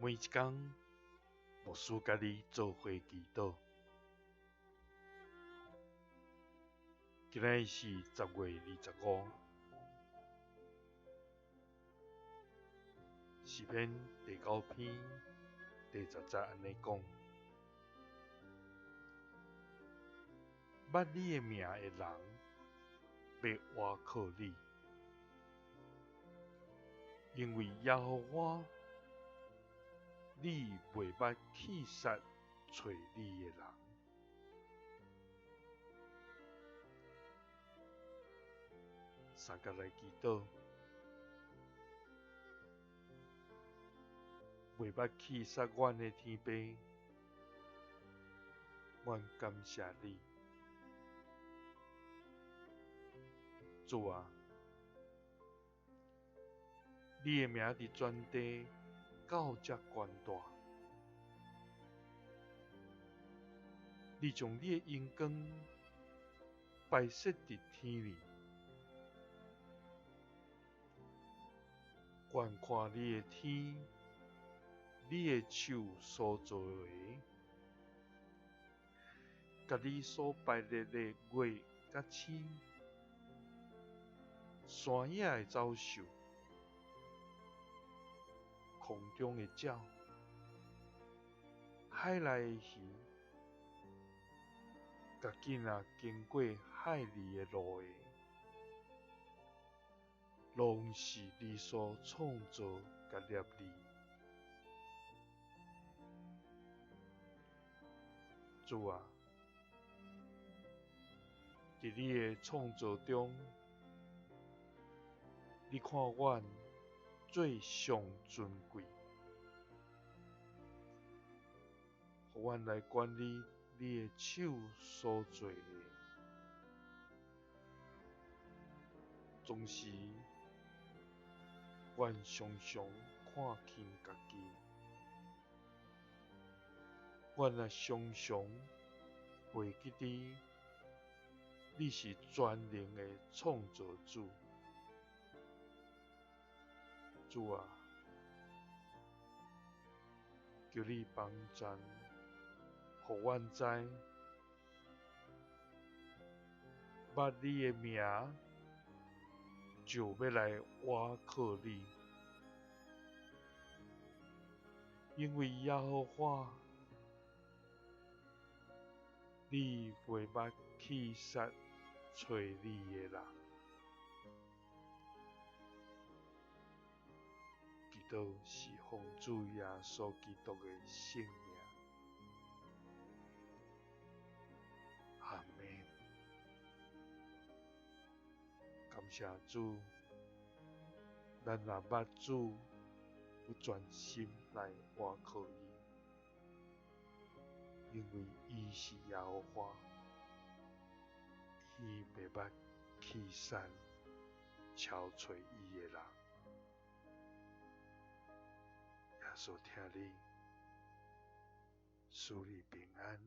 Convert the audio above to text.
每一天，牧师甲你做伙祈祷。今日是10月25，诗篇第9篇第10节安尼讲：捌你的名的人，要倚靠你，因为耶和华，你袂捌弃杀找你的人。三角来祈祷，袂捌弃杀阮的天父，阮感谢你，主啊！你的名伫全地到这宽大，你将你的荣光摆设伫天里。观看你的天，你的手所做的，甲你所摆列的月甲星，山野的走兽，空中的鸟，海内的鱼，甲紧经过海里的路的，拢是你所创造甲立立。主啊，伫你的创造中，你看阮最上尊贵，互阮来管理你的手所做的，总是阮常常看轻家己，阮也常常袂记你是全能的创造主。主啊，求你帮助，互阮知，捌你的名，就要来倚靠你，因为耶和华，你袂捌弃杀找你的人。祈祷是奉主耶稣基督的圣名，阿们。感谢主，咱若捌主，有全心来倚靠伊，因为伊是耶和华，伊袂捌弃杀超找伊的人。耶稣听你，赐你平安。